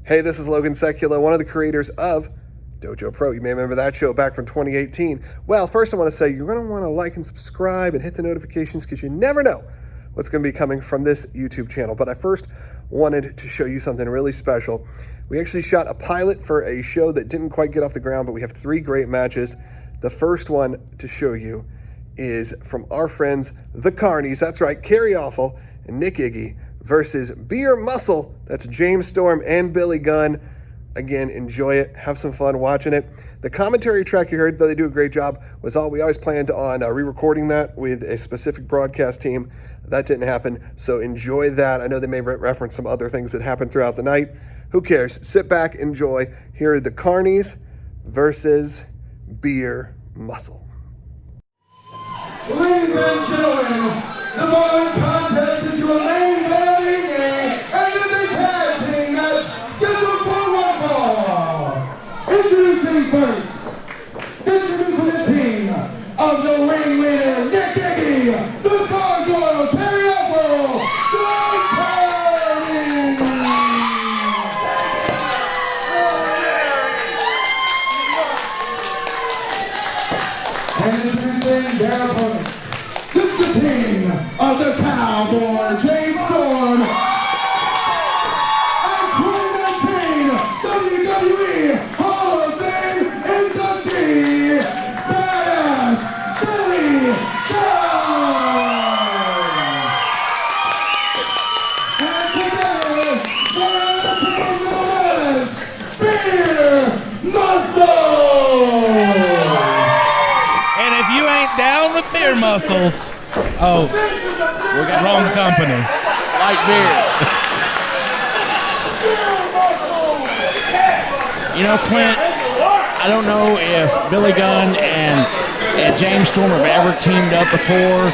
Hey, this is Logan Sekula, one of the creators of Dojo Pro. You may remember that show back from 2018. Well, first I want to say you're going to want to like and subscribe and hit the notifications because you never know what's going to be coming from this YouTube channel. But I first wanted to show you something really special. We actually shot a pilot for a show that didn't quite get off the ground, but we have 3 great matches. The first one to show you is from our friends, the Carnies. That's right, Kerry Awful and Nick Iggy versus Beer Muscle. That's James Storm and Billy Gunn. Again, enjoy it. Have some fun watching it. The commentary track you heard, though they do a great job, was all we always planned on re-recording that with a specific broadcast team. That didn't happen, so enjoy that. I know they may reference some other things that happened throughout the night. Who cares? Sit back, enjoy. Here are the Carnies versus Beer Muscle. Ladies and gentlemen, the following contest is your main event of the evening, and is a tag team match scheduled for one fall. Introducing the team of the ringleader Nick Iggy, the gargoyle Kerry Awful, the Carnies. And introducing their opponent. This is the team of the Cowboy James Storm and 2019 WWE Hall of Fame inductee, Badass Billy Gunn. And together, one of the team known as Beer Muscle. And if you ain't down with beer muscles, oh, we got wrong company. Like beer. You know, Clint, I don't know if Billy Gunn and James Storm have ever teamed up before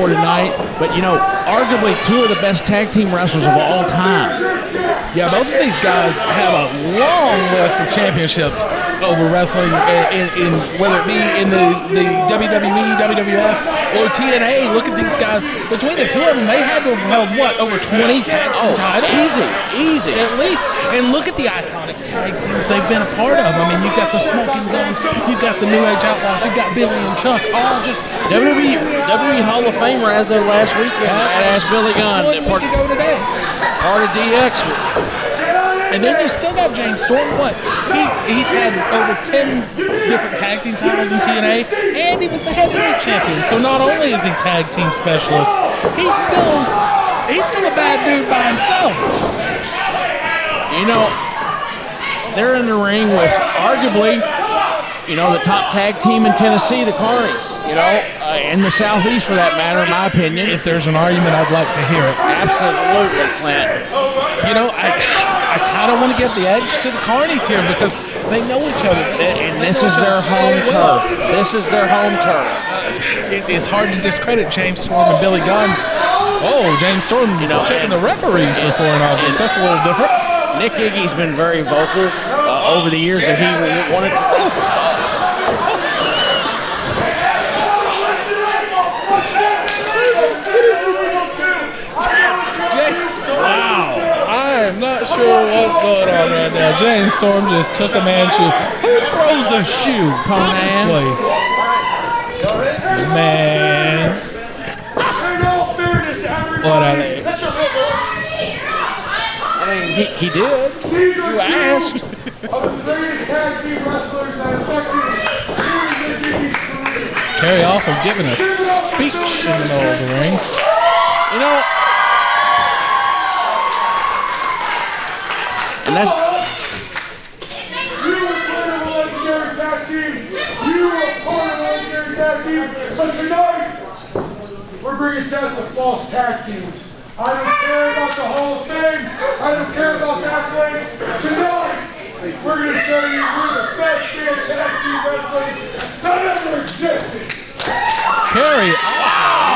tonight, but you know, arguably 2 of the best tag team wrestlers of all time. Yeah, both of these guys have a long list of championships over wrestling, in whether it be in the WWE, WWF, or TNA. Look at these guys. Between the 2 of them, they had to have held, what, over 20 tag team titles? Easy. At least. And look at the iconic tag teams they've been a part of. I mean, you've got the Smoking Guns, you've got the New Age Outlaws, you've got Billy and Chuck, all just... WWE Hall of Famer as of last weekend. Badass Billy Gunn. Part of DX. And then you still got James Storm. What? He's had over 10 different tag team titles in TNA, and he was the heavyweight champion. So not only is he tag team specialist, he's still a bad dude by himself. You know, they're in the ring with arguably, you know, the top tag team in Tennessee, the Carnies. You know, in the Southeast for that matter, in my opinion. If there's an argument, I'd like to hear it. Absolutely, Clint. You know, I kind of want to give the edge to the Carnies here because they know each other. And this is their home turf. This is their home turf. It's hard to discredit James Storm and Billy Gunn. Oh, James Storm, you know, checking the referee for foreign objects. That's a little different. Nick Iggy's been very vocal over the years that he wanted to... Wow. I am not sure what's going on right now. James Storm just took a man's shoe. Who throws a shoe, honestly? Man. What are they? I mean, he did. You asked. Kerry Awful giving a speech in the middle of the ring. You know, and that's... You were part of a legendary tag team. You were part of a legendary tag team. But tonight, we're bringing death to false tag teams. I don't care about the Hall of Fame. I don't care about the accolades. Tonight, we're going to show you we're the best damn tag team wrestlers that ever existed. Kerry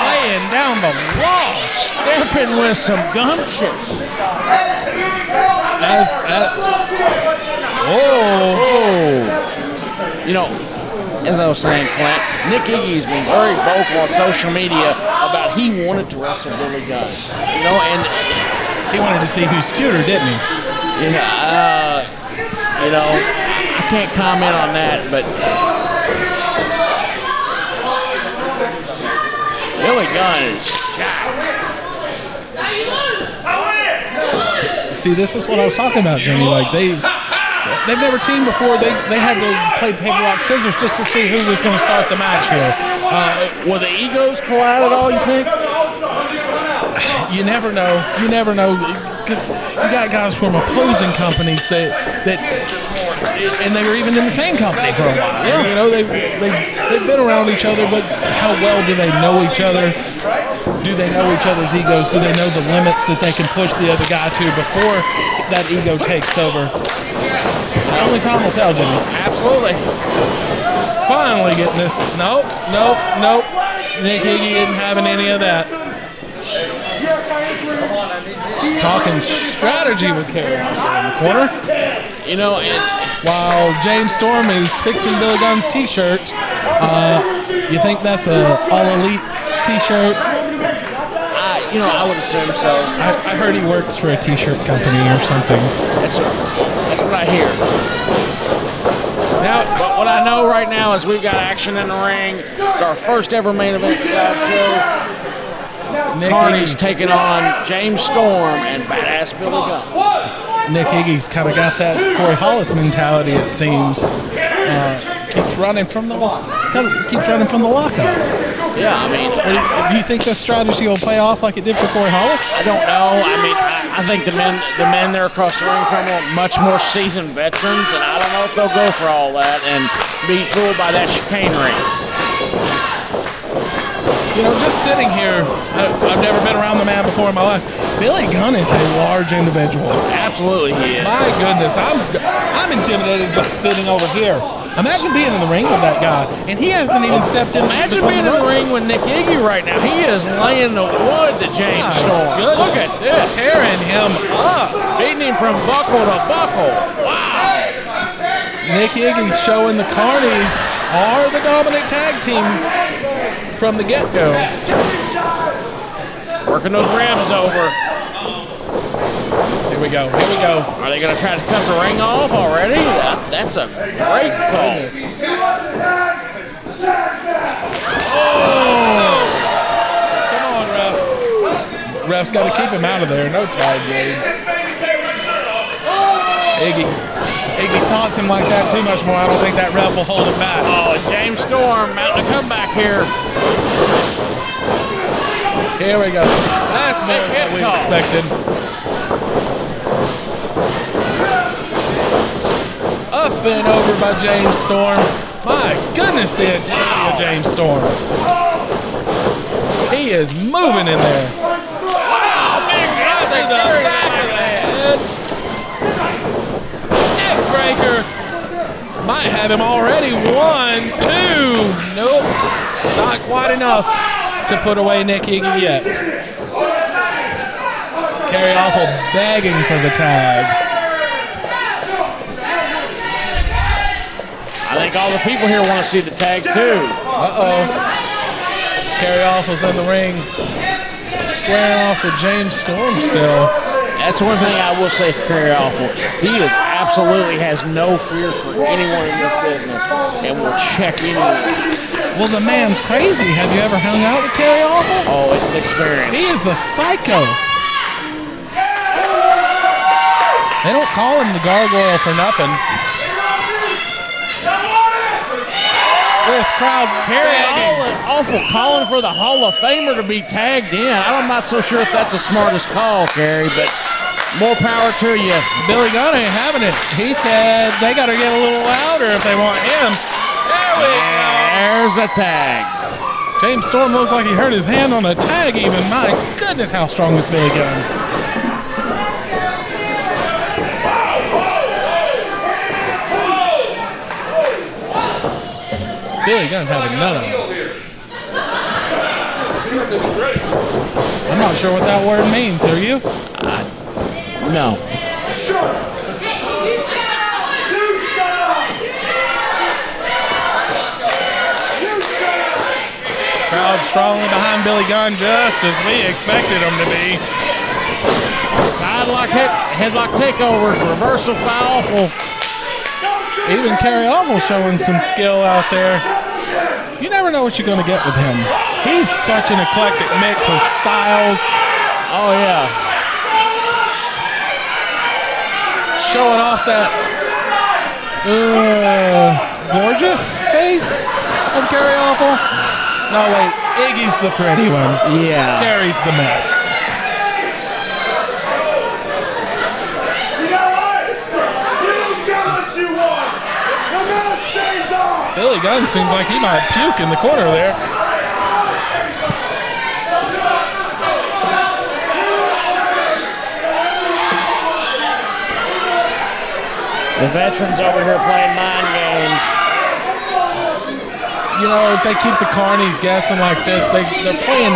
laying down the law. Stepping with some gumption. You know, as I was saying, Clint, Nick Iggy's been very vocal on social media about he wanted to wrestle Billy Gunn. You know, and he wanted to see who's cuter, didn't he? I can't comment on that, but Billy Gunn is shot. See, this is what I was talking about, Jimmy. Like they've never teamed before. They had to play paper rock scissors just to see who was going to start the match here. Will the egos collide at all, you think? You never know. You never know, because you got guys from opposing companies that and they were even in the same company for a while. Yeah. You know, they've been around each other, but how well do they know each other? Do they know each other's egos? Do they know the limits that they can push the other guy to before that ego takes over? Only time will tell, Jimmy. Absolutely. Finally getting this. Nope. Nick Iggy isn't having any of that. Talking strategy with Kerry in the corner. You know, while James Storm is fixing Billy Gunn's T-shirt, you think that's a all-elite T-shirt? I would assume so. I heard he works for a T-shirt company or something. That's what I hear. Now, but what I know right now is we've got action in the ring. It's our first ever main event sideshow. Carnies taking on James Storm and Badass Billy Gunn. Nick Iggy's kind of got that Corey Hollis mentality, it seems. Keeps running from the lockout. Yeah, I mean, do you think this strategy will pay off like it did for Corey Hollis? I don't know. I mean, I think the men there across the ring from are much more seasoned veterans, and I don't know if they'll go for all that and be fooled by that chicanery. You know, just sitting here, I've never been around the man before in my life. Billy Gunn is a large individual. Absolutely, he is. My goodness, I'm intimidated just sitting over here. Imagine being in the ring with that guy, and he hasn't even stepped in. Imagine being in the ring with Nick Iggy right now. He is laying the wood to James Storm. Look at this. Tearing him up. Beating him from buckle to buckle. Wow. Nick Iggy showing the Carnies are the dominant tag team from the get-go. Working those ribs over. Here we go. Are they going to try to cut the ring off already? That's a great call. Oh! Come on, ref. Ref's got to keep him out of there. No tag game. Iggy taunts him like that too much more. I don't think that ref will hold him back. Oh, James Storm mounting a comeback here. Here we go. That's more than we expected. Up and over by James Storm. My goodness, the agility of James Storm. He is moving in there. Wow, big hit to the back of the head. Neck breaker. Might have him already. 1, 2. Nope. Not quite enough to put away Nick Iggy yet. Kerry Awful begging for the tag. I think all the people here want to see the tag too. Uh-oh. Kerry Awful's in the ring, squaring off with James Storm still. That's one thing I will say for Kerry Awful. He absolutely has no fear for anyone in this business and will check anyone. Well, the man's crazy. Have you ever hung out with Kerry Awful? Oh, it's an experience. He is a psycho. They don't call him the gargoyle for nothing. This crowd, Kerry Awful calling for the Hall of Famer to be tagged in. I'm not so sure if that's the smartest call, Kerry, but more power to you. Billy Gunn ain't having it. He said they got to get a little louder if they want him. There we go. There's a tag. James Storm looks like he hurt his hand on a tag even. My goodness, how strong is Billy Gunn? Billy Gunn having none of it. I'm not sure what that word means. Are you? No. Crowd strongly behind Billy Gunn, just as we expected him to be. Headlock takeover. Reversal by Awful. Even Kerry Awful showing some skill out there. You never know what you're going to get with him. He's such an eclectic mix of styles. Oh, yeah. Showing off that gorgeous face of Kerry Awful. No, wait. Iggy's the pretty one. Yeah. Kerry's the mess. You know what? You don't get what you want. The mask stays on. Billy Gunn seems like he might puke in the corner there. The veterans over here playing mind games. You know, if they keep the Carnies guessing like this, they're playing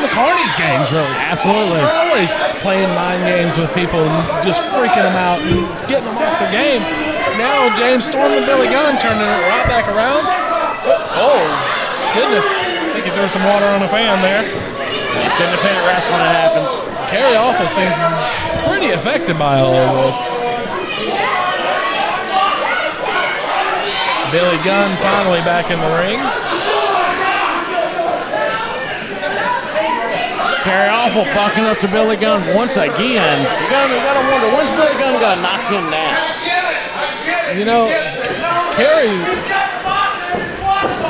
the Carnies games, really. Absolutely. They're always playing mind games with people and just freaking them out and getting them off their game. Now James Storm and Billy Gunn turning it right back around. Oh, goodness. I think he threw some water on a fan there. It's independent wrestling that happens. Kerry Awful seems pretty affected by all of this. Billy Gunn finally back in the ring. Kerry Awful bucking up to Billy Gunn once again. You gotta wonder, when's Billy Gunn gonna knock him down? You know, Kerry,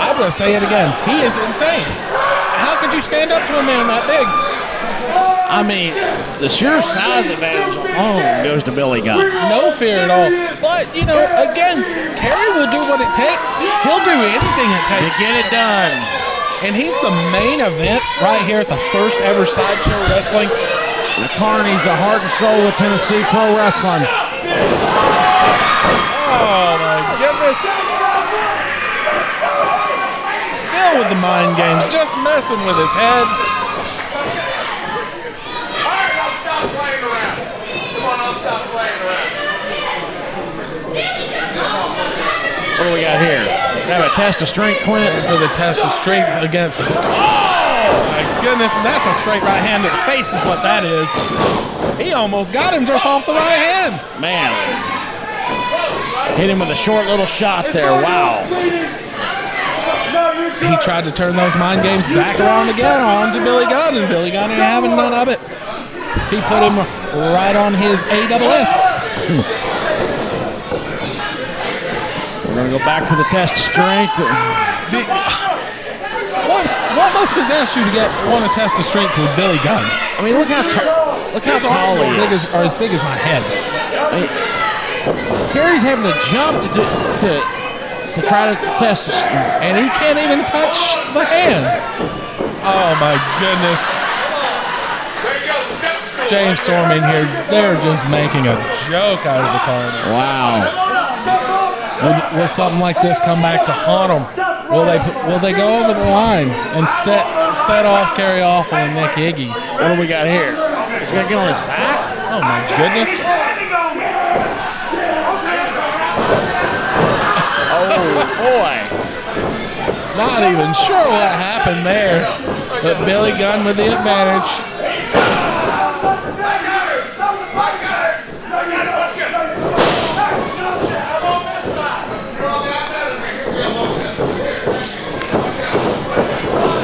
I'm gonna say it again. He is insane. How could you stand up to a man that big? I mean, the sheer size advantage alone goes to Billy Gunn. No fear at all. But, you know, again, Kerry will do what it takes. He'll do anything it takes To get it done. And he's the main event right here at the first ever SideShow Wrestling. The Carnies, the heart and soul of Tennessee Pro Wrestling. Oh, my goodness. Still with the mind games, just messing with his head. What do we got here? We have a test of strength, Clint. For the test of strength against. Oh, my goodness. And that's a straight right hand to the face is what that is. He almost got him just off the right hand. Man. Hit him with a short little shot there. Wow. He tried to turn those mind games back around again onto Billy Gunn, and Billy Gunn ain't having none of it. He put him right on his AWS. We're going to go back to the test of strength. What must possess you to want to test of strength with Billy Gunn? I mean, look how tall he is. Are as big as my head. I mean, Kerry's having to jump to try to test the strength. And he can't even touch the hand. Oh, my goodness. James Storm in here, they're just making a joke out of the Carnies. Wow. Will something like this come back to haunt them? Will they go over the line and set off Kerry Awful and Nick Iggy? What do we got here? He's going to get on his back? Oh, my goodness. Oh, boy. Not even sure what happened there, but Billy Gunn with the advantage.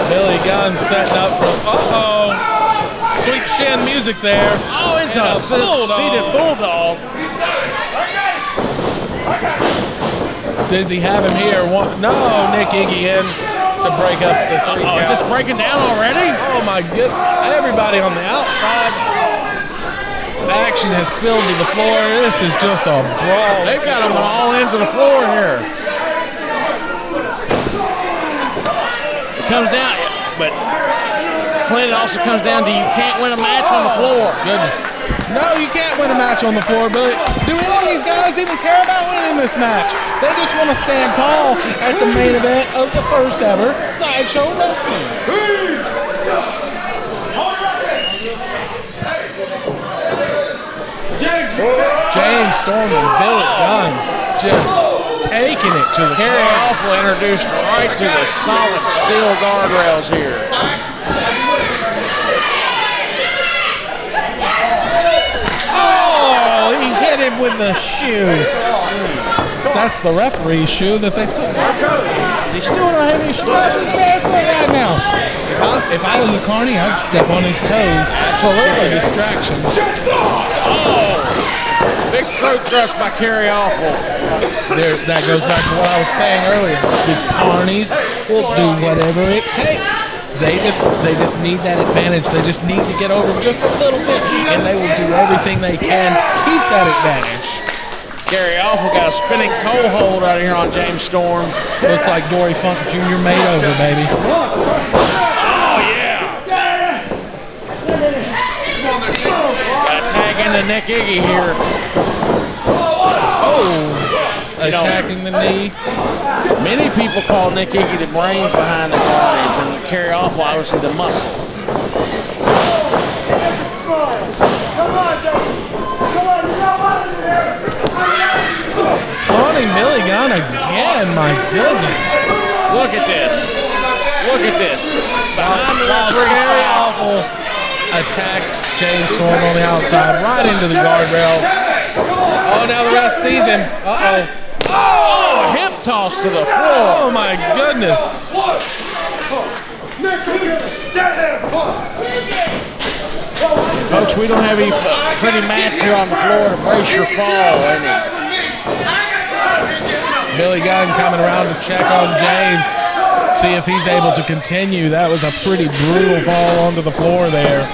Billy Gunn setting up for, sweet shin music there. Oh, into a seated bulldog. Does he have him here? No, Nick Iggy in to break up the three count. Is this breaking down already? Oh my goodness. Everybody on the outside. Action has spilled to the floor. This is just a brawl. They've got them on all ends of the floor here. It comes down, but Clint, it also comes down to you can't win a match on the floor. Goodness. No, you can't win a match on the floor, but do any of these guys even care about winning this match? They just want to stand tall at the main event of the first ever SideShow Wrestling. James Storm and Billy Gunn just taking it to the Kerry Awful introduced right to the solid steel guardrails here. He hit him with the shoe. That's the referee's shoe that they took. Is he still not having his shoes? He's barefoot right now. If I was a Carney, I'd step on his toes. Absolutely. Distraction. Oh! Big throat thrust by Kerry Awful. There, that goes back to what I was saying earlier. The Carnies will do whatever it takes. They just need that advantage. They just need to get over just a little bit, and they will do everything they can to keep that advantage. Kerry Awful got a spinning toe hold out here on James Storm. Looks like Dory Funk Jr. made over, baby. Oh, yeah. Got a tag into Nick Iggy here. Oh, attacking the knee. Many people call Nick Iggy the brains behind the Carnies, and Kerry Awful, obviously, the muscle. Taunting Billy Gunn again, my goodness. Look at this. Look at this. Behind the While referee's Kerry back. Awful attacks James Storm on the outside, right into the guardrail. Oh, now the ref sees him. Uh-oh. Oh, hip toss to the floor. Oh, my goodness. Folks, we don't have any pretty mats here on the floor to brace your fall. Billy Gunn coming around to check on James, see if he's able to continue. That was a pretty brutal fall onto the floor there.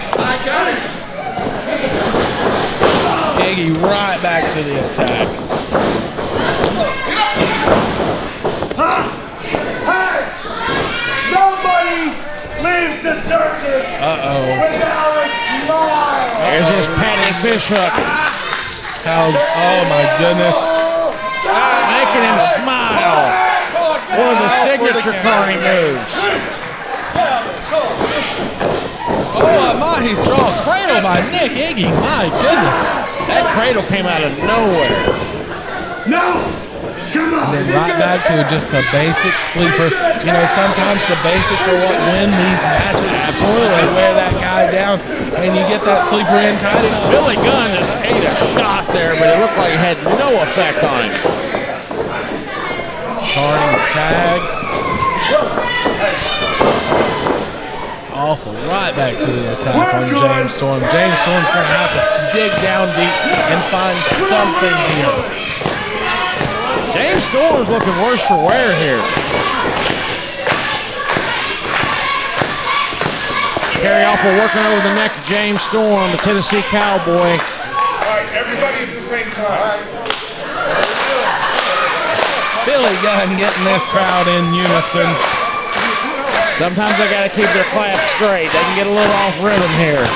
Iggy right back to the attack. Nobody leaves the circus without a smile. There's his Patty Fish hook. Oh my goodness. Making him smile. One of the signature Carney moves. Oh, a mighty strong cradle by Nick Iggy. My goodness. That cradle came out of nowhere. No! Come on! And then right back to just a basic sleeper. You know, sometimes the basics are what win these matches. Absolutely. They wear that guy down, and you get that sleeper in tight enough. Billy Gunn just ate a shot there, but it looked like it had no effect on him. Carney's tag. Awful. Right back to the attack on James Storm. James Storm's going to have to dig down deep and find something here. James Storm's looking worse for wear here. Kerry Awful working over the neck of James Storm, the Tennessee Cowboy. All right, everybody at the same time. Billy Gunn getting this crowd in unison. Sometimes they got to keep their claps straight. They can get a little off rhythm here.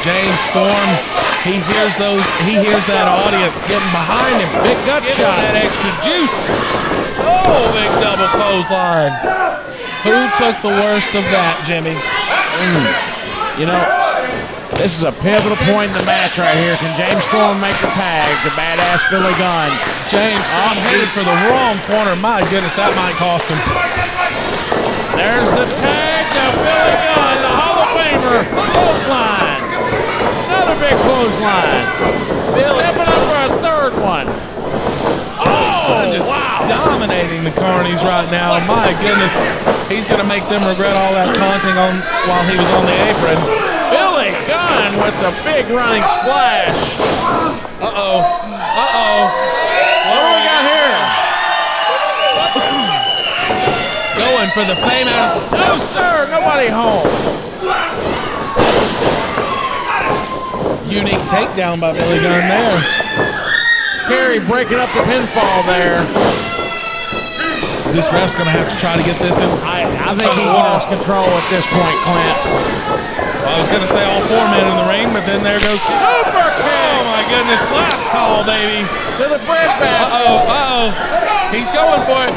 James Storm, he hears that audience getting behind him. Big gut shot. That extra juice. Oh, big double clothesline. Who took the worst of that, Jimmy? You know, this is a pivotal point in the match right here. Can James Storm make the tag to badass Billy Gunn? James Storm headed for the wrong corner. My goodness, that might cost him. There's the tag to Billy Gunn, the Hall of Famer. Clothesline. Another big clothesline. Stepping up for a third one. Oh, Just wow. dominating the Carnies right now. My goodness, he's going to make them regret all that taunting while he was on the apron. Billy Gunn with the big running splash. Uh-oh. Uh-oh. What do we got here? Going for the famous. No, sir. Nobody home. Unique takedown by Billy Gunn there. Kerry breaking up the pinfall there. This ref's going to have to try to get this in. I think he's lost control at this point, Clint. I was going to say all 4 men in the ring, but then there goes Super kick. Oh my goodness, last call, baby. To the bread basket. Uh-oh. He's going for it.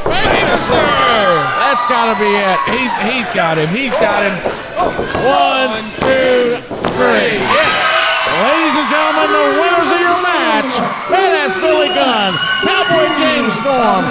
Finisher. That's got to be it. He's got him. He's got him. 1, 2, 3. Yes. Ladies and gentlemen, the winners of your match, Badass Billy Gunn, Cowboy James Storm.